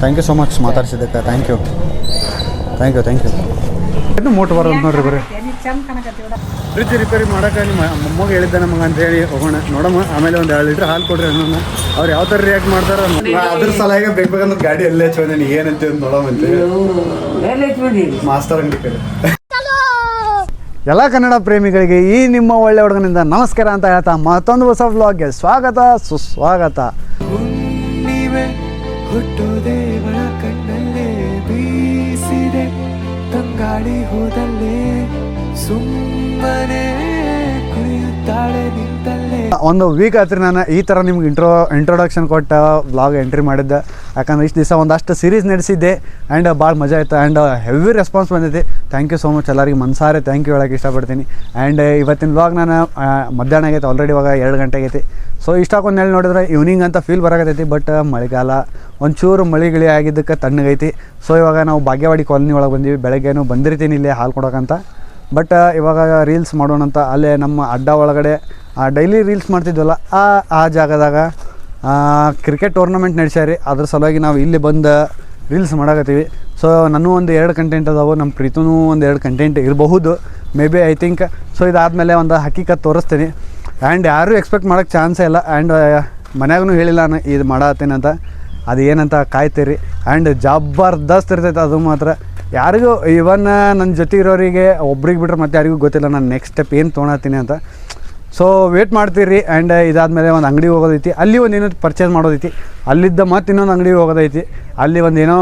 Thank you so much ಮಾತಾಡ್ಸಿದ್ದಕ್ಕೆ. Thank you. ಇನ್ನೂ ಮೋಟ್ ಬರೋದು ನೋಡ್ರಿ ಬರ್ರಿ. ಫ್ರಿಜ್ ರಿಪೇರಿ ಮಾಡೋಕೆ ನಿಮ್ಮ ಮೊಮ್ಮಗೆ ಹೇಳಿದ್ದೆ ನಮಗೆ ಅಂತೇಳಿ ಹೋಗೋಣ ನೋಡಮ್ಮ. ಆಮೇಲೆ ಒಂದು 2 ಲೀಟ್ರ್ ಹಾಲು ಕೊಡ್ರಿ ಅನ್ನೋಣ. ಅವ್ರು ಯಾವ ಥರ ರಿಯಾಕ್ಟ್ ಮಾಡ್ತಾರ ಅದ್ರ ಸಲಾಗ ಬೇಕಂದ್ರೆ ಗಾಡಿ ಎಲ್ಲೇ ಹಚ್ಚೋಣ ನೀನು ಏನಂತ ನೋಡಮಂತ ಮಾಸ್ತರ್ ಅಂಗಡಿ ಕಡೆ. ಎಲ್ಲ ಕನ್ನಡ ಪ್ರೇಮಿಗಳಿಗೆ ಈ ನಿಮ್ಮ ಒಳ್ಳೆ ಹುಡುಗನಿಂದ ನಮಸ್ಕಾರ ಅಂತ ಹೇಳ್ತಾ ಮತ್ತೊಂದು ಹೊಸ ವ್ಲಾಗ್ಗೆ ಸ್ವಾಗತ ಸುಸ್ವಾಗತ. ಹುಟ್ಟುದೇವಳ ಕಣ್ಣಲ್ಲೇ ಬೀಸಿದೆ ತಂಗಾಡಿ ಹೋದಲ್ಲೇ ಸುಮ್ಮನೆ ಕುಣಿಯುತ್ತಾಳೆ ನಿಂತಲ್ಲೇ. ಒಂದು ವೀಕ್ ಆಯ್ತು ನಾನು ಈ ಥರ ನಿಮ್ಗೆ ಇಂಟ್ರೊಡಕ್ಷನ್ ಕೊಟ್ಟ ವ್ಲಾಗ್ ಎಂಟ್ರಿ ಮಾಡಿದ್ದೆ. ಯಾಕಂದ್ರೆ ಇಷ್ಟು ದಿವಸ ಒಂದಷ್ಟು ಸೀರೀಸ್ ನಡೆಸಿದ್ದೆ ಆ್ಯಂಡ್ ಭಾಳ ಮಜಾ ಆಯಿತು ಆ್ಯಂಡ್ ಹೆವಿ ರೆಸ್ಪಾನ್ಸ್ ಬಂದೈತಿ. ಥ್ಯಾಂಕ್ ಯು ಸೋ ಮಚ್ ಎಲ್ಲರಿಗೆ ಮನಸಾರೆ ಥ್ಯಾಂಕ್ ಯು ಹೇಳೋಕ್ಕೆ ಇಷ್ಟಪಡ್ತೀನಿ. ಆ್ಯಂಡ್ ಇವತ್ತಿನ ವ್ಲಾಗ್ ನಾನು ಮಧ್ಯಾಹ್ನ ಆಗೈತೆ, ಆಲ್ರೆಡಿ ಇವಾಗ 2 ಗಂಟೆ ಆಗೈತಿ. ಸೊ ಇಷ್ಟಕ್ಕೊಂದು ಹೇಳಿ ನೋಡಿದ್ರೆ ಈವ್ನಿಂಗ್ ಅಂತ ಫೀಲ್ ಬರಾಕತ್ತೈತಿ. ಬಟ್ ಮಳೆಗಾಲ ಒಂಚೂರು ಮಳೆ ಆಗಿದ್ದಕ್ಕೆ ತಣ್ಣಗೈತಿ. ಸೊ ಇವಾಗ ನಾವು ಭಾಗ್ಯವಾಡಿ ಕಾಲನಿ ಒಳಗೆ ಬಂದೀವಿ. ಬೆಳಗ್ಗೆನೂ ಬಂದಿರ್ತೀನಿ ಇಲ್ಲೇ ಹಾಲು ಕೊಡೋಕ್ಕಂತ. ಬಟ್ ಇವಾಗ ರೀಲ್ಸ್ ಮಾಡೋಣ ಅಂತ ಅಲ್ಲೇ ನಮ್ಮ ಅಡ್ಡ ಒಳಗಡೆ ಡೈಲಿ ರೀಲ್ಸ್ ಮಾಡ್ತಿದ್ವಲ್ಲ ಆ ಜಾಗದಾಗ ಕ್ರಿಕೆಟ್ ಟೂರ್ನಮೆಂಟ್ ನಡೆಸ್ಯಾರಿ. ಅದ್ರ ಸಲುವಾಗಿ ನಾವು ಇಲ್ಲಿ ಬಂದು ರೀಲ್ಸ್ ಮಾಡಕತ್ತೀವಿ. ಸೊ ನನಗೂ ಒಂದು 2 ಕಂಟೆಂಟ್ ಅದಾವೆ, ನಮ್ಮ ಪ್ರೀತನೂ ಒಂದು 2 ಕಂಟೆಂಟ್ ಇರಬಹುದು may be I think. So ಇದಾದಮೇಲೆ ಒಂದು ಹಕ್ಕಿಕತ್ ತೋರಿಸ್ತೀನಿ. ಆ್ಯಂಡ್ ಯಾರೂ ಎಕ್ಸ್ಪೆಕ್ಟ್ ಮಾಡೋಕ್ಕೆ ಚಾನ್ಸೇ ಇಲ್ಲ. ಆ್ಯಂಡ್ ಮನ್ಯಾಗೂ ಹೇಳಿಲ್ಲ ನಾನು ಇದು ಮಾಡತ್ತೀನಿ ಅಂತ. ಅದು ಏನಂತ ಕಾಯ್ತೀರಿ. ಆ್ಯಂಡ್ ಜಬರ್ದಸ್ತ್ ಇರ್ತೈತೆ ಅದು ಮಾತ್ರ. ಯಾರಿಗೂ ಇವನ್ ನನ್ನ ಜೊತೆ ಇರೋರಿಗೆ ಒಬ್ರಿಗೆ ಬಿಟ್ರೆ ಮತ್ತೆ ಯಾರಿಗೂ ಗೊತ್ತಿಲ್ಲ ನಾನು ನೆಕ್ಸ್ಟ್ ಸ್ಟೆಪ್ ಏನು ತೊಗೊಳತ್ತೀನಿ ಅಂತ. ಸೊ ವೇಟ್ ಮಾಡ್ತೀರಿ. ಆ್ಯಂಡ್ ಇದಾದಮೇಲೆ ಒಂದು ಅಂಗಡಿ ಹೋಗೋದೈತಿ, ಅಲ್ಲಿ ಒಂದು ಏನೋ ಪರ್ಚೇಸ್ ಮಾಡೋದೈತಿ. ಅಲ್ಲಿದ್ದ ಮತ್ತು ಇನ್ನೊಂದು ಅಂಗಡಿ ಹೋಗೋದೈತಿ, ಅಲ್ಲಿ ಒಂದು ಏನೋ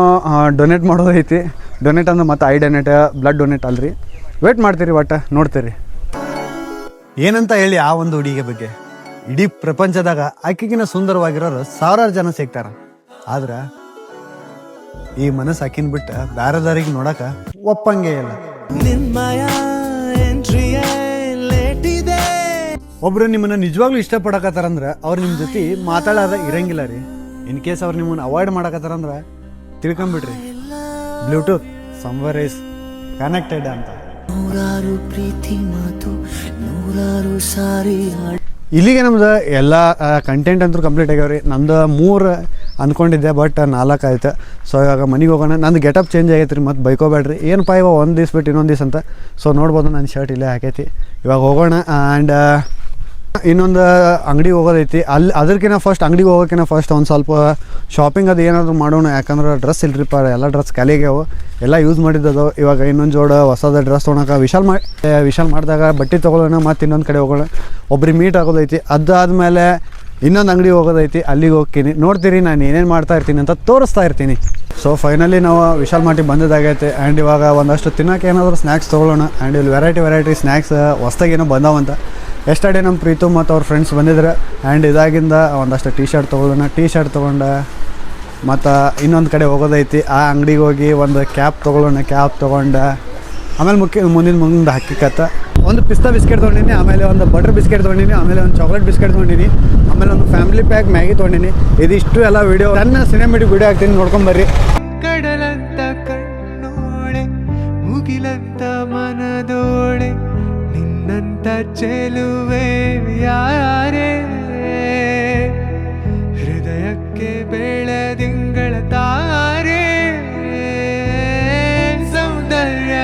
ಡೊನೇಟ್ ಮಾಡೋದೈತಿ. ಡೊನೇಟ್ ಅಂದ್ರೆ ಮತ್ತು ಡೊನೇಟ್ ಬ್ಲಡ್ ಡೊನೇಟ್ ಅಲ್ರಿ. ವೇಟ್ ಮಾಡ್ತೀರಿ, ಒಟ್ಟು ನೋಡ್ತೀರಿ ಏನಂತ ಹೇಳಿ ಆ ಒಂದು ಹುಡುಗಿಯ ಬಗ್ಗೆ. ಇಡೀ ಪ್ರಪಂಚದಾಗ ಆಕೆಗಿನ ಸುಂದರವಾಗಿರೋರು 1000 ಜನ ಸಿಗ್ತಾರೆ. ಆದ್ರೆ ಈ ಮನಸ್ಸು ಆಕಿನ ಬಿಟ್ಟು ಬೇರೆದಾರಿಗೆ ನೋಡಕ ಒಪ್ಪಂಗೆ ಇಲ್ಲ. ಒಬ್ರು ನಿಮ್ಮನ್ನ ನಿಜವಾಗ್ಲೂ ಇಷ್ಟಪಡಕತ್ತಾರಂದ್ರೆ ಅವ್ರು ನಿಮ್ಮ ಜೊತೆ ಮಾತಾಡೋದ ಇರಂಗಿಲ್ಲ ರೀ. ಇನ್ ಕೇಸ್ ಅವ್ರು ನಿಮ್ಮನ್ನ ಅವಾಯ್ಡ್ ಮಾಡಕತ್ತಾರಂದ್ರೆ ತಿಳ್ಕೊಂಬಿಡ್ರಿ, ಬ್ಲೂಟೂತ್ ಸಮ್ವೇರ್ ಇಸ್ ಕನೆಕ್ಟೆಡ್ ಅಂತ. ಇಲ್ಲಿಗೆ ನಮ್ದು ಎಲ್ಲ ಕಂಟೆಂಟ್ ಅಂತೂ ಕಂಪ್ಲೀಟ್ ಆಗ್ಯಾವ್ರಿ. ನಮ್ದು 3 ಅಂದ್ಕೊಂಡಿದ್ದೆ, ಬಟ್ 4 ಆಯ್ತು. ಸೊ ಇವಾಗ ಮನೆಗೆ ಹೋಗೋಣ. ನಂದು ಗೆಟಪ್ ಚೇಂಜ್ ಆಗೈತೆ ರೀ, ಮತ್ತು ಬೈಕೋಬೇಡ್ರಿ. ಏನಪ್ಪ ಇವಾಗ ಒಂದು ದಿವ್ಸ ಬಿಟ್ಟು ಇನ್ನೊಂದು ದಿವ್ಸ ಅಂತ. ಸೊ ನೋಡ್ಬೋದು ನನ್ನ ಶರ್ಟ್ ಇಲ್ಲೇ ಹಾಕೈತಿ. ಇವಾಗ ಹೋಗೋಣ. ಆ್ಯಂಡ್ ಇನ್ನೊಂದು ಅಂಗಡಿ ಹೋಗೋದೈತಿ. ಅಲ್ಲಿ ಅದಕ್ಕಿಂತ ಫಸ್ಟ್ ಅಂಗಡಿಗೆ ಹೋಗೋಕ್ಕಿಂತ ಫಸ್ಟ್ ಒಂದು ಸ್ವಲ್ಪ ಶಾಪಿಂಗ್ ಅದು ಏನಾದರೂ ಮಾಡೋಣ. ಯಾಕಂದ್ರೆ ಡ್ರೆಸ್ ಇಲ್ರಿಪ್ಪ, ಎಲ್ಲ ಡ್ರೆಸ್ ಖಾಲಿ ಆಗ್ಯಾವು, ಎಲ್ಲ ಯೂಸ್ ಮಾಡಿದ್ದದು. ಇವಾಗ ಇನ್ನೊಂದು ಜೋಡ ಹೊಸದ ಡ್ರೆಸ್ ತೊಗೊಳಕ್ಕೆ ವಿಶಾಲ್ ಮಾಡಿದಾಗ ಬಟ್ಟೆ ತೊಗೊಳ್ಳೋಣ. ಮತ್ತು ಇನ್ನೊಂದು ಕಡೆ ಹೋಗೋಣ, ಒಬ್ರಿಗೆ ಮೀಟ್ ಆಗೋದೈತಿ. ಅದಾದಮೇಲೆ ಇನ್ನೊಂದು ಅಂಗಡಿ ಹೋಗೋದೈತಿ, ಅಲ್ಲಿಗೆ ಹೋಗ್ತೀನಿ. ನೋಡ್ತೀರಿ ನಾನು ಏನೇನು ಮಾಡ್ತಾ ಇರ್ತೀನಿ ಅಂತ ತೋರಿಸ್ತಾ ಇರ್ತೀನಿ. ಸೊ ಫೈನಲಿ ನಾವು ವಿಶಾಲ್ ಮಾರ್ಟಿಗೆ ಬಂದಿದ್ದಾಗೈತೆ. ಆ್ಯಂಡ್ ಇವಾಗ ಒಂದಷ್ಟು ತಿನ್ನೋಕೆ ಏನಾದರೂ ಸ್ನ್ಯಾಕ್ಸ್ ತೊಗೊಳ್ಳೋಣ. ಆ್ಯಂಡ್ ಇಲ್ಲಿ ವೆರೈಟಿ ಸ್ನ್ಯಾಕ್ಸ್ ಹೊಸ್ದಾಗೇನೋ ಬಂದಾವಂತ. ಎಸ್ಟರ್ಡೇ ನಮ್ಮ ಪ್ರೀತು ಮತ್ತು ಅವ್ರ ಫ್ರೆಂಡ್ಸ್ ಬಂದಿದ್ರು. ಆ್ಯಂಡ್ ಇದಾಗಿಂದ ಒಂದಷ್ಟು ಟೀ ಶರ್ಟ್ ತೊಗೊಂಡು ಮತ್ತು ಇನ್ನೊಂದು ಕಡೆ ಹೋಗೋದೈತಿ. ಆ ಅಂಗಡಿಗೆ ಹೋಗಿ ಒಂದು ಕ್ಯಾಪ್ ತೊಗೊಂಡು ಆಮೇಲೆ ಮುಂದೆ ಹಕ್ಕಿಕತ್ತ ಒಂದು ಪಿಸ್ತಾ ಬಿಸ್ಕೆಟ್ ತೊಗೊಂಡಿನಿ, ಆಮೇಲೆ ಒಂದು ಬಟರ್ ಬಿಸ್ಕೆಟ್ ತೊಗೊಂಡಿನಿ, ಆಮೇಲೆ ಒಂದು ಚಾಕ್ಲೇಟ್ ಬಿಸ್ಕೆಟ್ ತೊಗೊಂಡಿನಿ, ಆಮೇಲೆ ಒಂದು ಫ್ಯಾಮಿಲಿ ಪ್ಯಾಕ್ ಮ್ಯಾಗಿ ತೊಗೊಂಡಿನಿ. ಇದಿಷ್ಟು ಎಲ್ಲ ವೀಡಿಯೋ ನನ್ನ ಸಿನಿಮೆಟಿಕ್ ವೀಡಿಯೋ ಹಾಕ್ತೀನಿ, ನೋಡ್ಕೊಂಬರ್ರಿ. ಕಡಲಂತ ಕಣ್ಣೋಳೆ ಮುಗಿಲಂತ ಮನದೋಳೆ ನಿನ್ನಂತ ಚೆಲುವೆ ಯಾರೇ ಹೃದಯಕ್ಕೆ ಬೆಳದಿಂಗಳ ತಾರೆ ಸೌಂದರ್ಯ.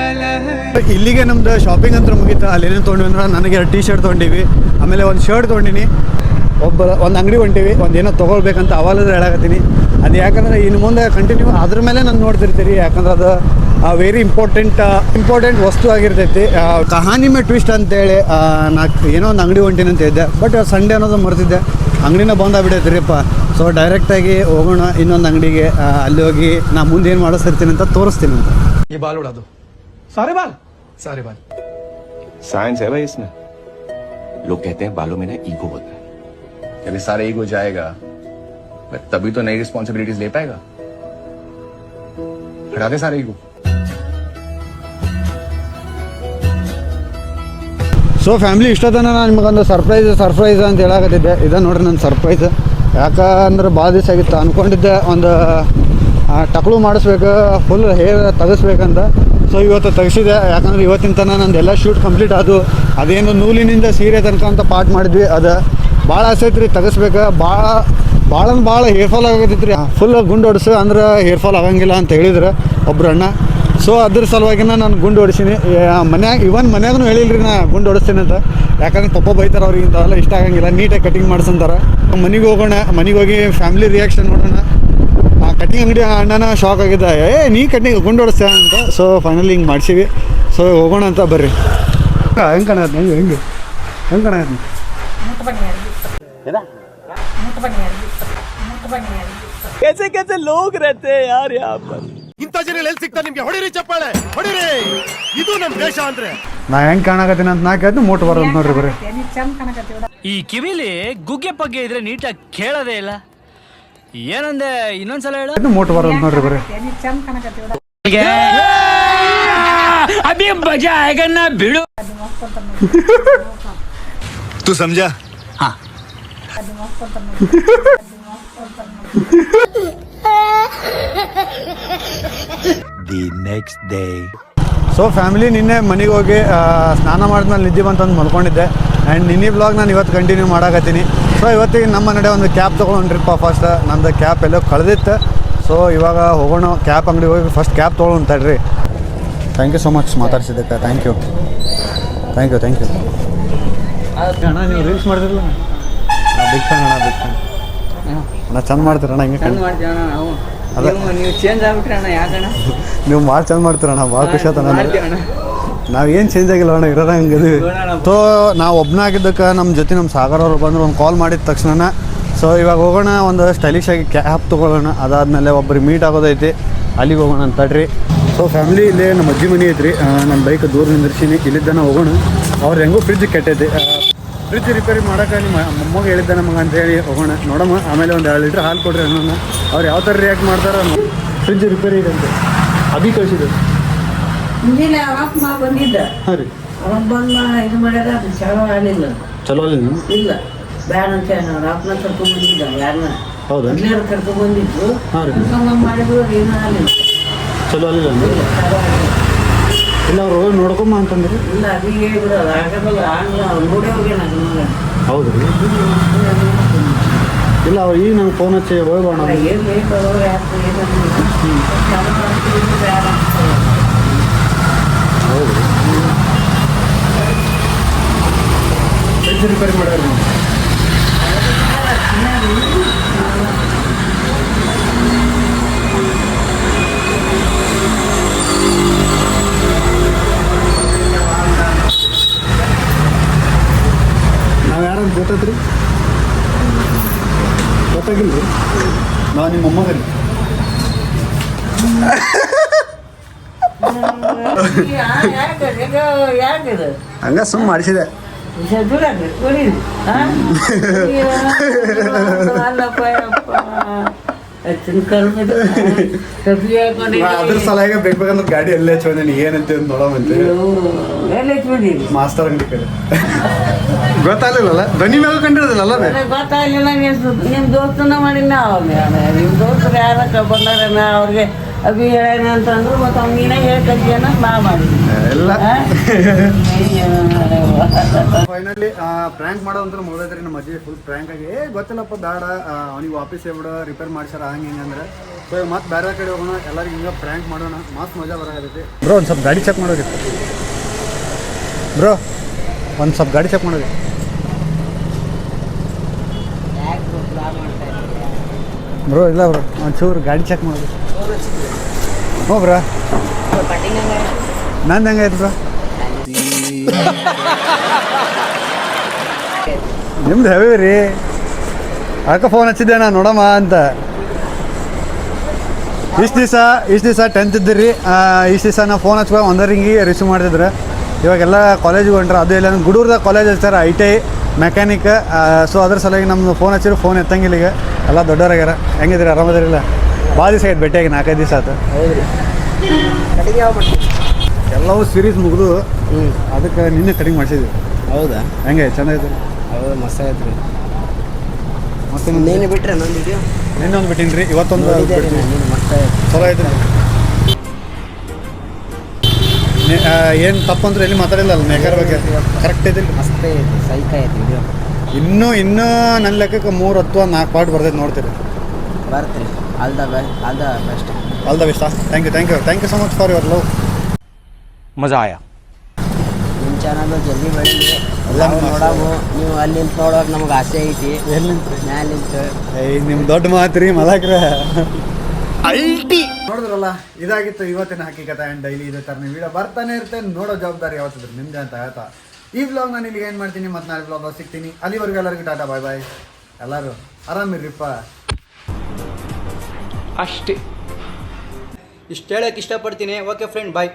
ಇಲ್ಲಿಗೆ ನಮ್ದು ಶಾಪಿಂಗ್ ಅಂತ ಮುಗೀತು. ಅಲ್ಲೇನೇನು ತೊಗೊಂಡ್ವಿ ಅಂದ್ರೆ ನನಗೆ 2 ಟೀ ಶರ್ಟ್ ತೊಗೊಂಡಿವಿ, ಆಮೇಲೆ ಒಂದು ಶರ್ಟ್ ತೊಗೊಂಡಿನಿ. ಒಂದು ಅಂಗಡಿ ಹೊಂಟಿವಿ, ಒಂದೇನೋ ತೊಗೊಳ್ಬೇಕಂತ ಅವಾಗಲೇ ಹೇಳಕತ್ತೀನಿ. ಅದು ಯಾಕಂದ್ರೆ ಇನ್ನು ಮುಂದೆ ಕಂಟಿನ್ಯೂ ಅದ್ರ ಮೇಲೆ ನಾನು ನೋಡ್ತಿರ್ತೀರಿ. ಯಾಕಂದ್ರೆ ಅದು ವೆರಿ ಇಂಪಾರ್ಟೆಂಟ್ ವಸ್ತು ಆಗಿರ್ತೈತಿ. ಕಹಾನಿ ಮೇ ಟ್ವಿಸ್ಟ್ ಅಂತೇಳಿ ಏನೋ ಒಂದು ಅಂಗಡಿ ಹೊಂಟಿನಿ ಅಂತ ಇದ್ದೆ, ಬಟ್ ಸಂಡೇ ಅನ್ನೋದು ಮರ್ತಿದ್ದೆ. ಅಂಗಡಿನ ಬಂದಾಗ್ಬಿಡೈತ್ರಿಪ್ಪ. ಸೊ ಡೈರೆಕ್ಟಾಗಿ ಹೋಗೋಣ ಇನ್ನೊಂದು ಅಂಗಡಿಗೆ. ಅಲ್ಲಿ ಹೋಗಿ ನಾ ಮುಂದೆ ಏನು ಮಾಡಿಸ್ತಿರ್ತೀನಿ ಅಂತ ತೋರಿಸ್ತೀನಿ ಅಂತ. ये बाल उड़ा दो, सारे बाल साइंस है भाई इसमें. लोग कहते हैं बालों में ना ईगो होता है. जब सारा ईगो जाएगा तभी तो नई रिस्पॉन्सिबिलिटीज ले पाएगा. हटा दे सारा ईगो. ಸೊ ಫ್ಯಾಮಿಲಿ ಇಷ್ಟೊತ್ತನ ನಾನು ನಿಮಗೊಂದು ಸರ್ಪ್ರೈಸ್ ಅಂತ ಹೇಳಕತ್ತಿದ್ದೆ. ಇದು ನೋಡ್ರಿ ನನ್ನ ಸರ್ಪ್ರೈಸ್. ಯಾಕಂದ್ರೆ ಭಾಳ ದಿವಸ ಆಗಿತ್ತು ಅಂದ್ಕೊಂಡಿದ್ದೆ ಒಂದು ಟಕ್ಳು ಮಾಡಿಸ್ಬೇಕು, ಫುಲ್ ಹೇರ್ ತೆಗಿಸ್ಬೇಕಂತ. ಸೊ ಇವತ್ತು ತೆಗಿಸಿದೆ. ಯಾಕಂದ್ರೆ ಇವತ್ತಿನ ತನಕ ನಂದು ಎಲ್ಲ ಶೂಟ್ ಕಂಪ್ಲೀಟ್ ಆದವು. ಅದೇನು ನೂಲಿನಿಂದ ಸೀರೆ ತನಕ ಅಂತ ಪಾರ್ಟ್ ಮಾಡಿದ್ವಿ. ಅದು ಭಾಳ ಆಸೆ ಐತ್ರಿ ತೆಗಿಸ್ಬೇಕು. ಭಾಳ ಭಾಳ ಹೇರ್ ಫಾಲ್ ಆಗತ್ತೈತ್ರಿ. ಫುಲ್ ಗುಂಡು ಹೊಡ್ಸು ಅಂದ್ರೆ ಹೇರ್ ಫಾಲ್ ಆಗಂಗಿಲ್ಲ ಅಂತ ಹೇಳಿದ್ರು ಒಬ್ರು ಅಣ್ಣ. ಸೊ ಅದ್ರ ಸಲುವಾಗಿನ ನಾನು ಗುಂಡು ಹೊಡಿಸೀನಿ. ಮನ್ಯಾಗೂ ಹೇಳಿಲ್ರಿ ನಾ ಗುಂಡು ಹೊಡಿಸ್ತೀನಿ ಅಂತ. ಯಾಕಂದ್ರೆ ಪಪ್ಪ ಬೈತಾರೆ ಅವ್ರಿಗೆ ಇಂಥವೆಲ್ಲ ಇಷ್ಟ ಆಗಂಗಿಲ್ಲ, ನೀಟಾಗಿ ಕಟಿಂಗ್ ಮಾಡ್ಸಂತಾರೆ. ಮನೆಗೆ ಹೋಗೋಣ, ಮನೆಗೆ ಹೋಗಿ ಫ್ಯಾಮಿಲಿ ರಿಯಾಕ್ಷನ್ ನೋಡೋಣ. ಆ ಕಟಿಂಗ್ ಅಂಗಡಿ ಅಣ್ಣನ ಶಾಕ್ ಆಗಿದೆ, ನೀ ಕಟಿಂಗ್ ಗುಂಡು ಹೊಡಿಸ್ತೀಯ ಅಂತ. ಸೊ ಫೈನಲಿ ಹಿಂಗೆ ಮಾಡ್ಸೀವಿ. ಸೊ ಹೋಗೋಣ ಅಂತ ಬರ್ರಿ. ಹೆಂಗೆ ಕಾಣತ್ತೆ ಹೆಂಗೆ ಕಾಣತ್ತೆ कैसे कैसे लोग रहते हैं यार यहाँ पर. ಇಂಥ ಜನ ಎಲ್ಲಿ ಸಿಗ್ತಾರೆ ನಿಮ್ಗೆ? ಹೊಡಿರಿ ಚಪ್ಪಾಳೆ ಹೊಡಿರಿ, ಇದು ನಮ್ಮ ದೇಶ ಅಂದ್ರೆ. ನಾ ಹೆಂಗೆ ಕಾಣಕತ್ತೀನಿ ಅಂತ ನಾ ಕೇಳ್ತೀನಿ, ಮೂಟು ಬರೋದು ನೋಡ್ರಿ ಬರ್ರಿ. ಈ ಕಿವಿಲಿ ಗುಗ್ಗೆ ಪಗ್ಗೆ ಇದ್ರೆ ನೀಟಾಗಿ ಕೇಳೋದೇ ಇಲ್ಲ. ಏನಂದೆ ಇನ್ನೊಂದ್ಸಲ ಹೇಳ. ಮೂಟು ಬರೋದು ನೋಡ್ರಿ ಬರ್ರಿ. ಅಭಿ ಮಜಾ ಆएगा ना ಬಿಡು. तू समझा? हाँ. The next day. So family ನಿನ್ನೆ ಮನೆಗೆ ಹೋಗಿ ಸ್ನಾನ ಮಾಡಿದ್ಮೇಲೆ ನಿದ್ದೆ ಬಂತಂದು ಮಲ್ಕೊಂಡಿದ್ದೆ. ಆ್ಯಂಡ್ ನಿನ್ನೆ ಬ್ಲಾಗ್ ನಾನು ಇವತ್ತು ಕಂಟಿನ್ಯೂ ಮಾಡಾಕತ್ತೀನಿ. ಸೊ ಇವತ್ತಿಗೆ ನಮ್ಮ ನಡೆ ಒಂದು ಕ್ಯಾಬ್ ತೊಗೊಂಡ್ರಿಪ್ಪ. ಫಸ್ಟ್ ನಂದು ಕ್ಯಾಬ್ ಎಲ್ಲೋ ಕಳೆದಿತ್ತು. ಸೊ ಇವಾಗ ಹೋಗೋಣ ಕ್ಯಾಬ್ ಅಂಗಡಿ ಹೋಗಿ ಫಸ್ಟ್ ಕ್ಯಾಬ್ ತೊಗೊಳ್ತಾಡ್ರಿ. ಥ್ಯಾಂಕ್ ಯು ಸೊ ಮಚ್ ಮಾತಾಡ್ಸಿದ್ದಕ್ಕೆ. Thank you. ಅಣ್ಣ ನೀವು ರೀಲ್ಸ್ ಮಾಡಿದ್ರಲ್ಲ, ಬಿಗ್ ಫ್ಯಾನ್ ಅಣ್ಣ, ಬಿಗ್ ಫ್ಯಾನ್ ಅಣ್ಣ. ಚಂದ ಮಾಡ್ತೀರಣ್ಣ, ಹಿಂಗೆ ಅದೇ ನೀವು ಚೇಂಜ್ ಆಗ್ಬಿಟ್ರಿ ಅಣ್ಣ. ಯಾಕಣ್ಣ ನೀವು ಭಾಳ ಚಂದ ಮಾಡ್ತೀರಣ್ಣ, ಭಾಳ ಖುಷಿ ಆಯ್ತು ಅಣ್ಣ. ನಾವೇನು ಚೇಂಜ್ ಆಗಿಲ್ಲ ಅಣ್ಣ, ಇರೋದ ಹಂಗದು. ಸೊ ನಾವು ಒಬ್ಬನಾಗಿದ್ದಕ್ಕೆ ನಮ್ಮ ಜೊತೆ ನಮ್ಮ ಸಾಗರ್ ಅವರು ಬಂದರು, ಒಂದು ಕಾಲ್ ಮಾಡಿದ ತಕ್ಷಣ. ಸೊ ಇವಾಗ ಹೋಗೋಣ, ಒಂದು ಸ್ಟೈಲಿಶ್ ಆಗಿ ಕ್ಯಾಬ್ ತೊಗೊಳ್ಳೋಣ. ಅದಾದಮೇಲೆ ಒಬ್ಬರಿಗೆ ಮೀಟ್ ಆಗೋದೈತಿ, ಅಲ್ಲಿಗೆ ಹೋಗೋಣ ಅಂತಡ್ರಿ. ಸೊ ಫ್ಯಾಮಿಲಿ ಇಲ್ಲೇ ನಮ್ಮ ಅಜ್ಜಿ ಮನೆ ಐತ್ರಿ. ನನ್ನ ಬೈಕ್ ದೂರ ನಿಂದಿರ್ಸೀನಿ, ಇಲ್ಲಿದ್ದಾನೆ ಹೋಗೋಣ. ಅವ್ರು ಹೆಂಗೂ ಫ್ರಿಜ್ ಕೆಟ್ಟೈತಿ, ಫ್ರಿಜ್ ರಿಪೇರಿ ಮಾಡೋಕೆ ನಿಮ್ಮ ಮೊಮ್ಮಗೆ ಹೇಳಿದ್ದೆ ನಮಗೆ ಅಂತ ಹೇಳಿ ಹೋಗೋಣ. ನೋಡಮ್ಮ, ಆಮೇಲೆ ಒಂದು 2 ಲೀಟ್ರ್ ಹಾಲು ಕೊಡ್ರಿ ಅಣ್ಣ. ಅವ್ರು ಯಾವ ಥರ ರಿಯಾಕ್ಟ್ ಮಾಡ್ತಾರೆ. ಫ್ರಿಜ್ ರಿಪೇರಿ ಇದೆ ಅಂತ ಅಭಿ ಕಳಿಸಿದ್ರು. ಮುಂದಿನ ಅವಾಪ್ ಬಂದಿದ್ದ, ಹಾಂ ರೀ. ಅವಾಗ ಬಂದು ಇದು ಮಾಡ್ಯಾರ, ಅದು ಚಲೋ ಆಗಲಿಲ್ಲ. ಚಲೋ ಅಲ್ಲ ಇಲ್ಲ ಬ್ಯಾಡ ಅಂತ ಹೇಳಿ ನಾವು ಅಪ್ಪನ ಕರ್ಕೊಂಡ್ಬಂದಿದ್ದ, ಯಾರನ್ನ ಹೌದಾ ಇಲ್ಲಾರು ಕರ್ಕೊಂಡ್ಬಂದಿದ್ರು. ಹಾಂ ರೀ. ಮಾಡಿದ್ರು ಏನೂ ಆಗಲಿಲ್ಲ, ಚಲೋ ಅಲ್ಲಿಲ್ಲ ಚಲೋ ಆಗಲಿಲ್ಲ. ಇಲ್ಲ ಅವ್ರು ಹೋಗಿ ನೋಡ್ಕೊಂಬ ಅಂತಂದ್ರಿ. ಇಲ್ಲ ಅದು ಹೇಳ್ಬಿಡು, ಅದು ಆಗಲ್ಲ, ಆಗಲ್ಲ. ಅವ್ರು ನೋಡೇ ಹೋಗ್ಯಾನ ಅದನ್ನ. ಹೌದು ರೀ. ಇಲ್ಲ ಅವ್ರು ಈಗ ನಂಗೆ ಫೋನ್ ಹಚ್ಚಿ ಹೋಗೋಣ. ಏನು ಬೇಕು ಅವ್ರು ಯಾಕೆ ಏನಂದ್ರೆ ಚಲೋ ಆಗ್ತಿದ್ದು ಬೇಡ ಅಂತ. ಹೌದು ರೀ. ಫ್ರಿಜ್ ರಿಪೇರಿ ಮಾಡ್ಯಾರ ನೀವು? ನಾವು ಯಾರಂತ ಗೊತ್ತೈತ್ರಿ? ಗೊತ್ತಾಗಿಲ್ಲ ರೀ. ನಾವು ನಿಮ್ಮ ಮೊಮ್ಮಗರಿ. ಯಾಕಿದು ಹಂಗ ಸುಮ್ಮನೆ ಮಾಡಿಸಿದೆ. ಅದ್ರ ಸಲಾಗ ಬೇಕಂದ್ರೆ ಗಾಡಿ ಎಲ್ಲೇ ಹಚ್ಕೊಂಡಿ ಏನಂತ ನೋಡೋಮಂತೆ. ಮಾಸ್ತರ್ ಅಂಗಡಿ ಕಡೆ ಗೊತ್ತಾಗಲಿಲ್ಲ, ಧ್ವನಿ ಮ್ಯಾಗ ಕಂಡಿರೋದಿಲ್ಲ. ಗೊತ್ತಾಗಲಿಲ್ಲ. ನಿಮ್ ದೋಸ್ತನ ಮಾಡಿನ ನಿಮ್ ದೋಸ್ತರು ಯಾರ ಬಂದಾರ ಅವ್ರಿಗೆ ಅಭಿ ಹೇಳೇನ ಅಂತಂದ್ರು, ಮತ್ತೆ ಅವ್ನು ನೀನೇ ಹೇಳ್ಕಜ್ಜಿಯನ್ನ ನಾ ಮಾಡಿದ್ವಿ ಎಲ್ಲ. ಫೈನಲಿ ಪ್ರ್ಯಾಂಕ್ ಮಾಡೋದಂದ್ರೆ ಮುಗಿದೈತ್ರಿ. ನಮ್ಮ ಅಜ್ಜಿ ಫುಲ್ ಪ್ರ್ಯಾಂಕ್ ಆಗಿ ಗೊತ್ತಿಲ್ಲಪ್ಪ ಬೇಡ ಅವ್ನಿಗೆ ವಾಪಸ್ ಹೇಳ್ಬಿಡ, ರಿಪೇರ್ ಮಾಡ್ಸಾರ ಹಂಗೆ ಹಿಂಗೆ ಅಂದ್ರೆ. ಸೊ ಮತ್ತೆ ಬೇರೆ ಕಡೆ ಹೋಗೋಣ, ಎಲ್ಲರಿಗೂ ಹಿಂಗೆ ಪ್ರ್ಯಾಂಕ್ ಮಾಡೋಣ, ಮಸ್ತ್ ಮಜಾ ಬರೋದೈತಿ. ಬ್ರೋ ಒಂದು ಸ್ವಲ್ಪ ಗಾಡಿ ಚೆಕ್ ಮಾಡೋದಿತ್ತು. ಬ್ರೋ ಒಂದು ಸ್ವಲ್ಪ ಗಾಡಿ ಚೆಕ್ ಮಾಡೋದು. ಬ್ರೋ ಇಲ್ಲ ಬ್ರೋ, ಒಂಚೂರು ಗಾಡಿ ಚೆಕ್ ಮಾಡೋದು. ಹ್ಞೂ ಬ್ರೋ, ನಂದು ಹೆಂಗಾಯ್ತು ಬ್ರೋ? ನಿಮ್ದು ಹೆವಿ ರೀ. ಅದಕ್ಕೆ ಫೋನ್ ಹಚ್ಚಿದ್ದೆ ನಾನು ನೋಡಮ್ಮ ಅಂತ. ಇಷ್ಟು ದಿವಸ 10th ಇದ್ದಿರಿ. ಇಷ್ಟು ದಿವಸ ನಾವು ಫೋನ್ ಹಚ್ಕೊಂಡು 1 ರಿಂಗಿಗೆ ರಿಸೀವ್ ಮಾಡ್ತಿದ್ರು. ಇವಾಗೆಲ್ಲ ಕಾಲೇಜಿಗೆ ಹೊಂಟ್ರೆ, ಅದು ಇಲ್ಲ ಗುಡೂರ್ದಾಗ ಕಾಲೇಜ್ ಹಚ್ಚಾರ, ITI ಮೆಕ್ಯಾನಿಕ್. ಸೊ ಅದ್ರ ಸಲುವಾಗಿ ನಮ್ಮದು ಫೋನ್ ಹಚ್ಚಿದ್ರು, ಫೋನ್ ಎತ್ತಂಗಿಲ್ಲ. ಈಗ ಎಲ್ಲ ದೊಡ್ಡವರಾಗ್ಯಾರ. ಹೆಂಗಿದ್ರಿ? ಆರಾಮದಿರಿಲ್ಲ? ಭಾಳ ದಿವಸ ಆಯ್ತು ಭೇಟಿಯಾಗಿ, 4-5 ದಿವಸ ಆಯ್ತು. ಎಲ್ಲವೂ ಸೀರೀಸ್ ಮುಗಿದು ಅದಕ್ಕೆ ನಿನ್ನೆ ಕಟಿಂಗ್ ಮಾಡಿಸಿದ್ವಿ. ಹೌದಾ? ಹೆಂಗೆ ಚೆನ್ನಾಗೈತೆ? ಹೌದು, ಮಸ್ತ್ ಆಗೈತೆ ರೀ. ಮತ್ತೆ ನೀನು ಬಿಟ್ರೆ ನನ್ನ ವಿಡಿಯೋ ನಿನ್ನೆ ಒಂದು ಬಿಟ್ಟಿನಿ ರೀ, ಇವತ್ತೊಂದು ಮಸ್ತ್ ಆಗೈತೆ. ಚಲೋ ಐತೆ. ಏನು ತಪ್ಪಂದ್ರೆ ಎಲ್ಲಿ ಮಾತಾಡಿಲ್ಲ ಅಲ್ಲ ಮೇಕರ್ ಬಗ್ಗೆ ಕರೆಕ್ಟ್ ಐತಿ. ಮಸ್ತ್ ಐತಿ, ಸೈಕ್ ಐತಿ ವಿಡಿಯೋ. ಇನ್ನೂ ನನ್ನ ಲೆಕ್ಕಕ್ಕೆ 3 ಅಥವಾ 4 ಪಾರ್ಟ್ ಬರ್ತೈತೆ ನೋಡ್ತೀರಿ. ಬರ್ತೀರಿ. All the best. All the best. Thank you so much for your love. मजा आया. ನಿಮ್ಮ ಚಾನಲ್ ಜಲ್ದಿ ಬೆಳೀಲಿ. ಎಲ್ಲ ನಾವು ನಮ್ಮ ನೋಡವು, ನೀವು ಅಲ್ಲಿ ನಿಂತು ನೋಡೋಕೆ ನಮಗೆ ಆಸೆ ಐತಿ. ಎಲ್ಲಿಂತ ಮ್ಯಾಲೆ ನಿಂತು ನಿಮ್ಮ ದೊಡ್ಡ ಮಾತ್ರಿ ಮಲಾಕ್ರ ನೋಡಿದ್ರಲ್ಲ, ಇದಾಗಿತ್ತು ಇವತ್ತಿನ ಹಕ್ಕಿಕತೆ. ಆ್ಯಂಡ್ ಡೈಲಿ ಇದೇ ಥರ ವಿಡಿಯೋ ಬರ್ತಾನೆ ಇರ್ತೇನೆ. ನೋಡೋ ಜವಾಬ್ದಾರಿ ಯಾವತ್ತಿದ್ರು ನಿಮ್ದೆ ಅಂತ ಹೇಳ್ತಾ ಈ ವ್ಲಾಗ್ ನಾನು ಇಲ್ಲಿಗೆ ಏನು ಮಾಡ್ತೀನಿ, ಮತ್ತು ನಾಳೆ ವ್ಲಾಗ್ ಸಿಗ್ತೀನಿ. ಅಲ್ಲಿವರೆಗೂ ಎಲ್ಲರಿಗೂ ಟಾಟಾ ಬಾಯ್ ಬಾಯ್. ಎಲ್ಲರೂ ಆರಾಮಿರ್ರಿಪ್ಪ. ಅಷ್ಟೇ. ಇಷ್ಟು ಹೇಳೋಕೆ ಇಷ್ಟಪಡ್ತೀನಿ. ಓಕೆ ಫ್ರೆಂಡ್, ಬಾಯ್.